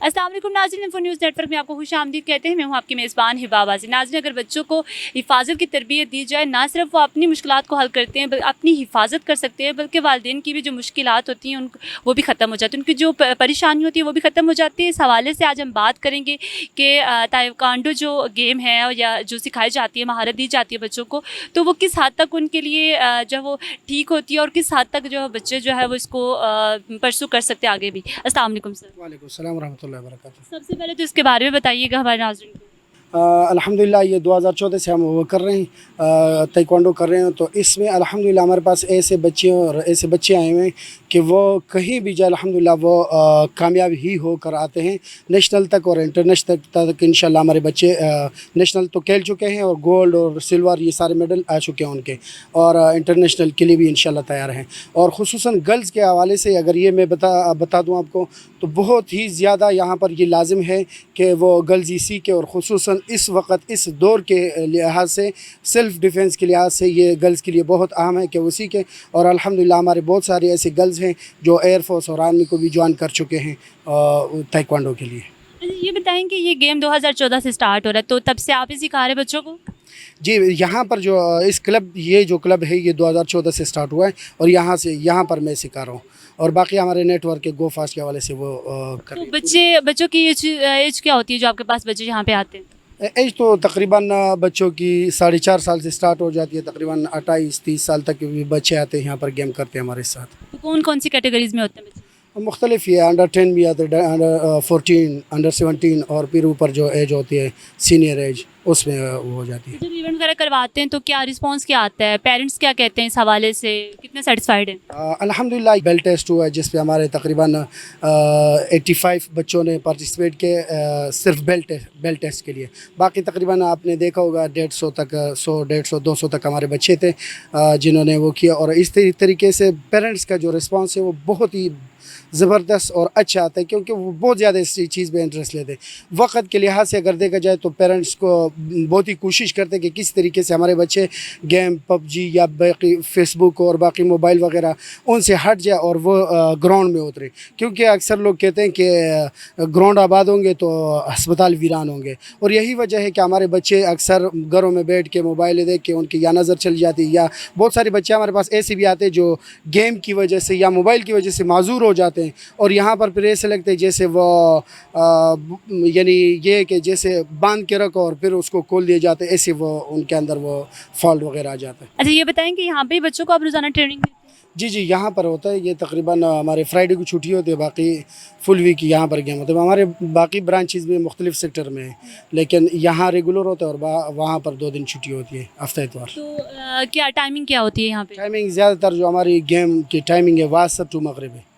अस्सलाम वालेकुम नाज़रीन, इन्फो न्यूज़ नेटवर्क में आपको खुशामदीद कहते हैं। मैं हूं आपकी मेज़बान हिबा आवाज़ी। नाज़रीन, अगर बच्चों को हिफाजत की तरबियत दी जाए, ना सिर्फ वो अपनी मुश्किलात को हल करते हैं, अपनी हिफाजत कर सकते हैं, बल्कि वालिदैन की भी जो मुश्किलात होती हैं वो भी ख़त्म हो जाती हैं, उनकी जो परेशानी होती है वो भी ख़त्म हो जाती है। इस हवाले से आज हम बात करेंगे कि ताइक्वांडो जो गेम है या जो सिखाई जाती है, महारत दी जाती है बच्चों को, तो वो किस हद तक उनके लिए जो वो ठीक होती है और किस हद तक जो बच्चे जो है वो इसको परसू कर सकते हैं आगे भी। अस्सलाम वालेकुम सर। वालेकुम सलाम रहमतुल्लाहि व बरकातुहू। सबसे पहले तो इसके बारे में बताइएगा हमारे नाज़रीन को। अल्हम्दुलिल्लाह ये 2014 से हम वो कर रहे हैं, ताइक्वांडो कर रहे हैं। तो इसमें अल्हम्दुलिल्लाह हमारे पास ऐसे बच्चे और ऐसे बच्चे आए हुए हैं कि वो कहीं भी जाए अल्हम्दुलिल्लाह वो कामयाब ही होकर आते हैं, नेशनल तक और इंटरनेशनल तक इंशाल्लाह हमारे बच्चे नेशनल तो खेल चुके हैं और गोल्ड और सिल्वर ये सारे मेडल आ चुके हैं उनके, और इंटरनेशनल के लिए भी इंशाल्लाह तैयार हैं। और ख़ुसूसन गर्ल्स के हवाले से अगर ये मैं बता दूँ आपको, तो बहुत ही ज़्यादा यहाँ पर ये लाजिम है कि वो गर्ल्स ही सीखे। और ख़ुसूसन इस वक्त इस दौर के लिहाज से, सेल्फ़ डिफेंस के लिहाज से ये गर्ल्स के लिए बहुत अहम है कि वो सीखें। और अल्हम्दुलिल्लाह हमारे बहुत सारे ऐसे गर्ल्स हैं जो एयरफोर्स और आर्मी को भी ज्वाइन कर चुके हैं ताइक्वांडो के लिए। अच्छा, ये बताएं कि ये गेम 2014 से स्टार्ट हो रहा है, तो तब से आप ही सिखा रहे हैं बच्चों को? जी, यहाँ पर जो इस क्लब ये जो क्लब है ये 2014 से स्टार्ट हुआ है और यहाँ पर मैं सिखा रहा हूँ। और बाकी हमारे नेटवर्क के गो फास्ट के हवाले से वो कर तो रहे हैं। बच्चों की एज क्या होती है जो आपके पास बच्चे यहाँ पे आते हैं? एज तो तकरीबन बच्चों की 4.5 साल से स्टार्ट हो जाती है, तकरीबन 28-30 साल तक के भी बच्चे आते हैं यहाँ पर गेम करते हैं हमारे साथ। तो कौन कौन सी कैटेगरीज में होते हैं बच्चे? मुख्तलिफ ही है, अंडर 10 भी आते हैं, अंडर 14, अंडर 17 और फिर ऊपर जो एज होती है सीनियर एज उसमें वो हो जाती है। जब इवेंट वगैरह करवाते हैं तो क्या रिस्पांस क्या आता है, पेरेंट्स क्या कहते हैं इस हवाले से, कितने सेटिस्फाइड हैं? अल्हम्दुलिल्लाह बेल्ट टेस्ट हुआ है जिस पे हमारे तकरीबन 85 बच्चों ने पार्टिसिपेट किए, सिर्फ बेल्ट टेस्ट के लिए। बाकी तकरीबन आपने देखा होगा 150 तक, 100, 150, 200 तक हमारे बच्चे थे जिन्होंने वो किया। और इस तरीके से पेरेंट्स का जो रिस्पांस है वो बहुत ही ज़बरदस्त और अच्छा आता है, क्योंकि वो बहुत ज़्यादा इस चीज़ पे इंटरेस्ट लेते हैं। वक्त के लिहाज से अगर देखा जाए तो पेरेंट्स को बहुत ही कोशिश करते हैं कि किस तरीके से हमारे बच्चे गेम पबजी या बाकी फेसबुक और बाकी मोबाइल वगैरह उनसे हट जाए और वो ग्राउंड में उतरे। क्योंकि अक्सर लोग कहते हैं कि ग्राउंड आबाद होंगे तो अस्पताल वीरान होंगे, और यही वजह है कि हमारे बच्चे अक्सर घरों में बैठ के मोबाइल देख के उनकी या नज़र चली जाती है, या बहुत सारे बच्चे हमारे पास ऐसे भी आते हैं जो गेम की वजह से या मोबाइल की वजह से माजूर हो जाते हैं। और यहाँ पर फिर ऐसे लगते हैं जैसे वो यानी ये कि जैसे बांध के रखो और फिर उसको खोल दिए जाते हैं, ऐसे वो उनके अंदर वो फॉल्ट वगैरह आ जाता है। अच्छा, ये बताएं कि यहाँ पे बच्चों को आप रोज़ाना ट्रेनिंग देते हैं? जी जी, यहाँ पर होता है। ये तकरीबन हमारे फ्राइडे को छुट्टी होती है, बाकी फुल वीक यहाँ पर गेम होते हैं। हमारे बाकी ब्रांचेज में मुख्तलिफ सेक्टर में है, लेकिन यहाँ रेगुलर होता है और वहाँ पर 2 दिन छुट्टी होती है हफ्ता इतवार। तो क्या टाइमिंग क्या होती है यहाँ पे? टाइमिंग ज़्यादातर जो हमारी गेम की टाइमिंग है वासर टू मगरिब है।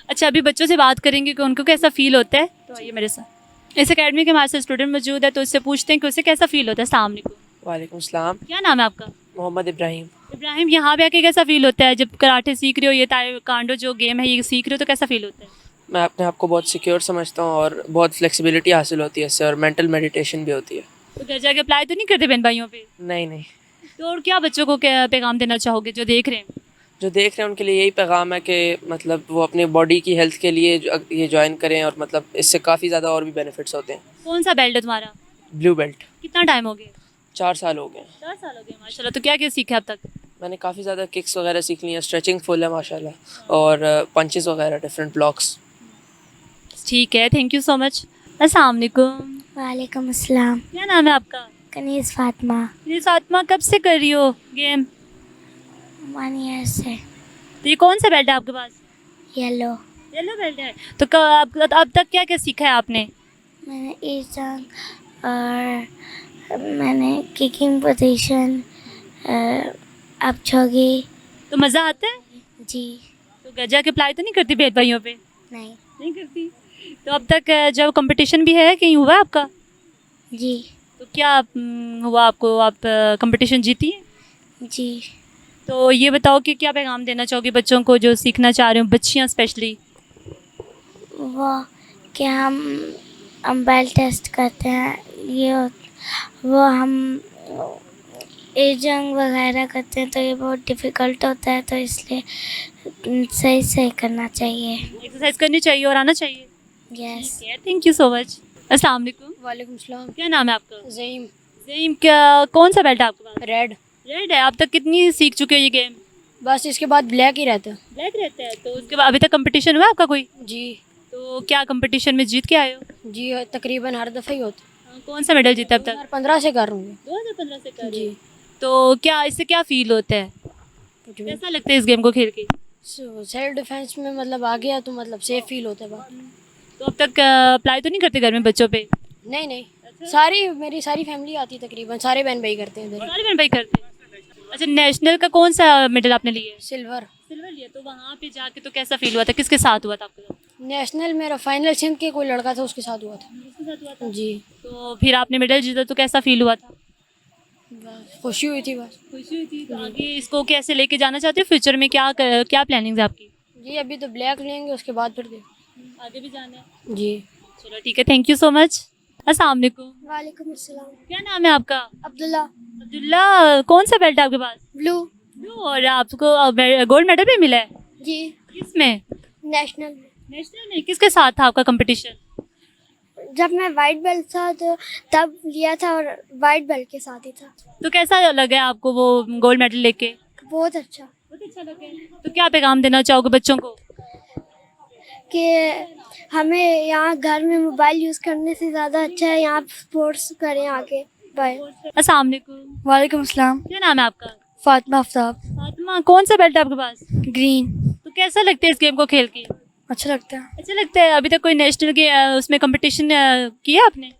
अच्छा, अभी बच्चों से बात करेंगे कि उनको कैसा फील होता है, तो आइए मेरे साथ। इस अकेडमी के हमारे साथ स्टूडेंट मौजूद है, तो उससे पूछते हैं कि उसे कैसा फील होता है। अस्सलाम वालेकुम। वालेकुम सलाम। क्या नाम है आपका? मोहम्मद इब्राहिम। इब्राहिम, यहाँ पे आके कैसा फील होता है जब कराटे सीख रहे हो, ये ताइक्वांडो जो गेम है ये सीख रहे हो, तो कैसा फील होता है? मैं अपने आप को बहुत सिक्योर समझता हूँ और बहुत फ्लेक्सिबिलिटी हासिल होती है इससे, और मेंटल मेडिटेशन भी होती है। तो घर जाके अप्लाई तो नहीं करते बहन भाइयों पे? नहीं नहीं, तो और क्या बच्चों को क्या पैगाम देना चाहोगे जो देख रहे हैं? जो देख रहे हैं उनके लिए यही पैगाम है कि मतलब वो अपनी बॉडी की हेल्थ के लिए ये ज्वाइन करें, और मतलब इससे काफ़ी ज़्यादा और भी बेनिफिट्स होते हैं। कौन सा बेल्ट है तुम्हारा? Blue belt. कितना टाइम हो गया? 4 साल हो गए। 4 साल हो गए, माशाल्लाह। तो क्या क्या सीखा अब तक? मैंने काफ़ी ज़्यादा किक्स वगैरह सीख ली हैं, स्ट्रेचिंग फुल है माशाल्लाह, और पंचेस वगैरह, डिफरेंट ब्लॉक्स। ठीक है, थैंक यू सो मच। अस्सलाम वालेकुम। वालेकुम अस्सलाम। क्या नाम है आपका? कनीज़ फातिमा। ये फातिमा, कब से कर रही हो गेम? 1 ईयर से। तो ये कौन सा बेल्ट है आपके पास? येलो। येलो बेल्ट है। तो अब तक क्या क्या सीखा है आपने? मैंने ईजंग और मैंने किकिंग पोजीशन, अब छोगी। तो मज़ा आता है? जी। तो घर जाके अप्लाई तो नहीं करती बहन भाइयों पे? नहीं। नहीं करती। तो अब तक जब कंपटीशन भी है कहीं हुआ आपका? जी। तो क्या हुआ आपको, आप कंपटीशन जीती हैं? जी। तो ये बताओ कि क्या पैगाम देना चाहोगे बच्चों को जो सीखना चाह रहे हो, बच्चियाँ स्पेशली? वो कि हम बेल्ट टेस्ट करते हैं, वो हम ईजंग वगैरह करते हैं, तो ये बहुत डिफ़िकल्ट होता है, तो इसलिए सही सही करना चाहिए। एक्सरसाइज करनी चाहिए और आना चाहिए। Yes. Thank you so much. अस्सलाम वालेकुम। वालेकुम सलाम। क्या नाम है आपका? ज़ईम। ज़ईम, क्या कौन सा बेल्ट है आपके पास? रेड। रेड है। अब तक कितनी सीख चुके हो ये गेम? बस इसके बाद ब्लैक ही रहता है। ब्लैक रहता है। तो उसके बाद अभी तक कंपटीशन हुआ आपका कोई? जी। तो क्या कंपटीशन में जीत के आए हो? जी तकरीबन हर दफ़ा ही होता कौन सा मेडल जीता अब तक? है। 15 से कर रहा हूँ 2015 से कर रहे जी। हो। तो क्या इससे क्या फील होता है? कुछ भी। कैसा लगता है इस गेम को खेल के? सेल्फ डिफेंस में मतलब आ गया तो मतलब सेफ फील होता है बात। तो अब तक अप्लाई तो नहीं करते घर में बच्चों पे? नहीं नहीं, सारी मेरी सारी फैमिली आती है, तकरीबन सारे बहन भाई करते हैं इधर। सारे बहन भाई करते हैं। अच्छा, नेशनल का कौन सा मेडल आपने लिया है? सिल्वर। सिल्वर लिया। तो वहाँ पे जाके तो कैसा फील हुआ था? किसके साथ हुआ था आपका? नेशनल मेरा फाइनल सिंध के कोई लड़का था, उसके साथ हुआ था। किसके साथ हुआ था? जी। तो फिर आपने मेडल जीता तो कैसा फील हुआ था? बस खुशी हुई थी बस। खुशी हुई थी। तो आगे इसको कैसे लेके जाना चाहते हो? फ्यूचर में क्या प्लानिंग है आपकी? जी अभी तो ब्लैक लेंगे, उसके बाद फिर आगे भी जाना है। जी। चलो ठीक है, थैंक यू सो मच। अस्सलाम वालेकुम। वालेकुम अस्सलाम। क्या नाम है आपका? अब्दुल्ला। अब्दुल्ला, कौन सा बेल्ट है आपके पास? ब्लू। ब्लू। और आपको गोल्ड मेडल भी मिला है? जी। किसमें? नेशनल। नेशनल में। किसके साथ था आपका कंपटीशन? जब मैं वाइट बेल्ट था तो तब लिया था, और वाइट बेल्ट के साथ ही था। तो कैसा लगा आपको वो गोल्ड मेडल लेके? बहुत अच्छा। बहुत अच्छा लगा। तो क्या पैगाम देना चाहोगे बच्चों को? कि हमें यहाँ घर में मोबाइल यूज़ करने से ज़्यादा अच्छा है यहाँ स्पोर्ट्स करें आगे। बाय। अस्सलाम वालेकुम। वालेकुम अस्सलाम। क्या नाम है आपका? फातिमा आफ्ताब। फातिमा, कौन सा बेल्ट है आपके पास? ग्रीन। तो कैसा लगता है इस गेम को खेल के? अच्छा लगता है। अच्छा लगता है। अभी तक कोई नेशनल के उसमें कंपटीशन किया आपने?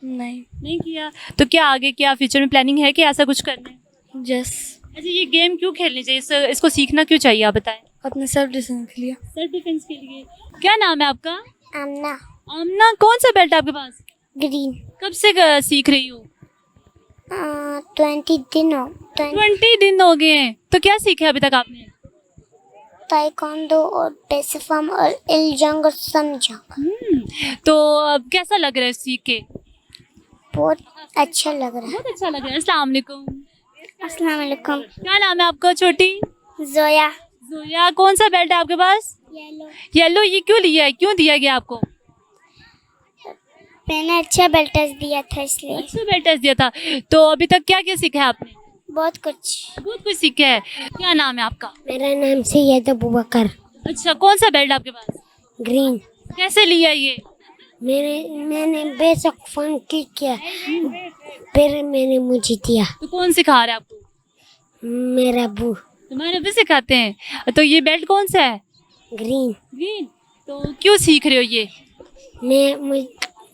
नहीं। नहीं किया। तो क्या आगे, क्या फ्यूचर में प्लानिंग है कि ऐसा कुछ करना है? जस अच्छा, ये गेम क्यों खेलनी चाहिए? इसको सीखना क्यों चाहिए, आप बताएं। अपने सेल्फ डिफेंस के लिए। सेल्फ डिफेंस के लिए। क्या नाम है आपका? आमना। आमना, कौन सा बेल्ट है आपके पास? ग्रीन। कब से सीख रही हो? 20 दिन हो। 20 दिन हो गए हैं। तो क्या सीखे अभी तक आपने? ताइक्वांडो और पेसिफम और इलजंग और समजंग। तो अब कैसा लग रहा है सीख के? बहुत अच्छा लग रहा है। बहुत अच्छा लग रहा है। अस्सलाम वालेकुम। अस्सलाम वालेकुम। क्या नाम है आपका? छोटी जोया। जोया, कौन सा बेल्ट है आपके पास? येलो। येलो। ये क्यों लिया है, क्यों दिया गया आपको? मैंने अच्छा बेल्ट टेस्ट दिया था इसलिए। अच्छा बेल्ट टेस्ट दिया था। तो अभी तक क्या क्या सीखा है आपने? बहुत कुछ। बहुत कुछ सीखा है। क्या नाम है आपका? मेरा नाम सैयद अबू बकर। अच्छा, कौन सा बेल्ट आपके पास? ग्रीन। कैसे लिया ये? मैंने बेशक फन किया, फिर मैंने मुझे दिया तो कौन सिखा रहा है आपको? मेरा अबू। तुम्हारे भी सिखाते हैं। तो ये बेल्ट कौन सा है? ग्रीन। ग्रीन। तो क्यों सीख रहे हो ये?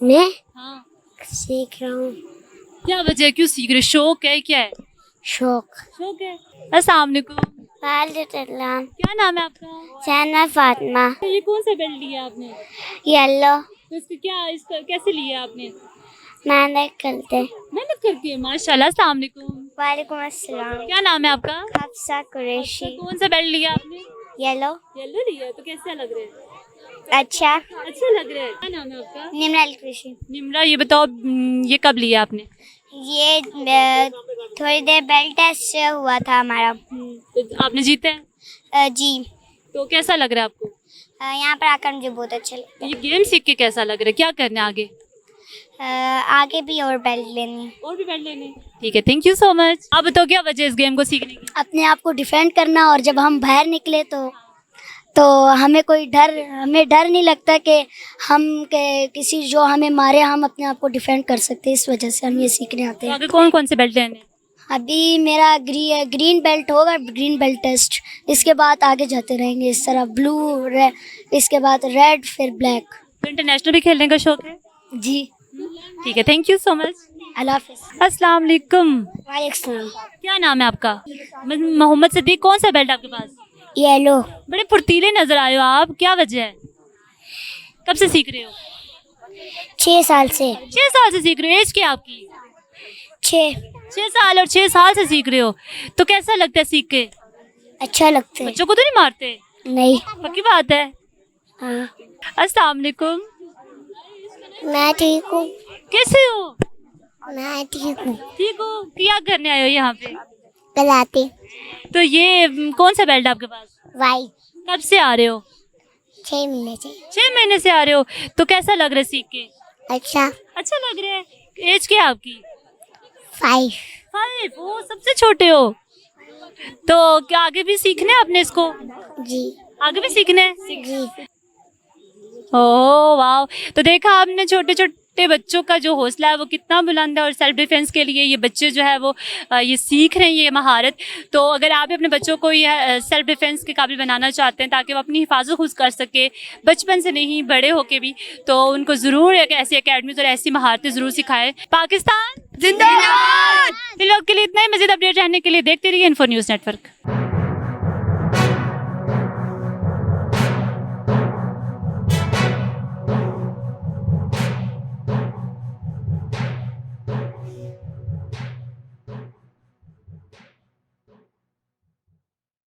मैं हाँ, सीख रहा हूँ। क्या वजह है, क्यों सीख रहे हो? शौक है, क्या है? शौक। शौक है। अस्सलाम वालेकुम। वालेकुम। क्या नाम है आपका? सना फातिमा। ये कौन सा बेल्ट लिया आपने? येलो। तो इसका कैसे लिया आपने? मैंने करते। मेहनत करके है, माशाल्लाह। अस्सलाम वालेकुम। वालेकुम अस्सलाम। क्या नाम है आपका? हफ्सा कुरैशी। कौन सा बेल्ट लिया आपने? येलो। येलो लिया। तो कैसा लग रहा है? अच्छा। अच्छा लग रहा है। क्या नाम है आपका? निम्रा अलकृषि। निम्रा, ये बताओ ये कब लिया आपने? ये थोड़ी देर बेल्ट टेस्ट हुआ था हमारा। तो आपने जीता है? जी। तो कैसा लग रहा है आपको? यहाँ पर आकर मुझे बहुत अच्छा लगता ये गेम सीख के कैसा लग रहा है? क्या करना है आगे? है। आगे भी और बेल्ट लेनी। और भी बेल्ट लेने। ठीक है, थैंक यू सो मच। आप बताओ क्या वजह है इस गेम को सीखने की? अपने आप को डिफेंड करना, और जब हम बाहर निकले तो हमें डर नहीं लगता कि किसी जो हमें मारे, हम अपने आप को डिफेंड कर सकते हैं। इस वजह से हम ये सीखने आते तो हैं। आगे कौन कौन से बेल्ट लेने हैं? अभी मेरा ग्रीन बेल्ट होगा, ग्रीन बेल्ट टेस्ट। इसके बाद आगे जाते रहेंगे इस तरह, ब्लू, इसके बाद रेड, फिर ब्लैक। तो इंटरनेशनल भी खेलने का शौक है? जी। ठीक है, थैंक यू सो मच। अल्लाह हाफिज़। अस्सलाम वालेकुम। वालेकुम सलाम। क्या नाम है आपका? मोहम्मद सिद्दीक। कौन सा बेल्ट आपके पास? येलो। बड़े फुर्तीले नजर आए हो आप, क्या वजह है? कब से सीख रहे हो? 6 साल से। 6 साल से सीख रहे हो। एज क्या है आपकी? 6। 6 साल। और 6 साल से सीख रहे हो, तो कैसा लगता है सीख के? अच्छा लगता है। बच्चों को तो नहीं मारते? नहीं। पक्की बात है। हाँ। अस्सलाम वालेकुम। मैं ठीक हूँ। कैसे हो? मैं ठीक हूँ। ठीक हो? क्या करने आए हो यहाँ पे? कराटे। तो ये कौन सा बेल्ट है आपके पास? वाइट। कब से आ रहे हो? 6 महीने से। 6 महीने से आ रहे हो, तो कैसा लग रहा है सीख के? अच्छा। अच्छा लग रहा है। एज क्या है आपकी? 5। 5। ओ, सबसे छोटे हो। तो क्या आगे भी सीखना है आपने इसको? जी। आगे भी सीखना है? जी। ओह वाह। तो देखा आपने छोटे छोटे बच्चों का जो हौसला है वो कितना बुलंद है, और सेल्फ डिफेंस के लिए ये बच्चे जो है वो ये सीख रहे हैं ये महारत। तो अगर आप भी अपने बच्चों को ये सेल्फ डिफेंस के काबिल बनाना चाहते हैं ताकि वो अपनी हिफाजत खुद कर सके बचपन से नहीं बड़े होके भी, तो उनको ज़रूर एक ऐसी अकेडमीज और ऐसी महारतें ज़रूर सिखाएं। पाकिस्तान जिंदाबाद। इन लोग के लिए इतना ही। मज़ीद अपडेट रहने के लिए देखते रहिए इन्फो न्यूज़ नेटवर्क।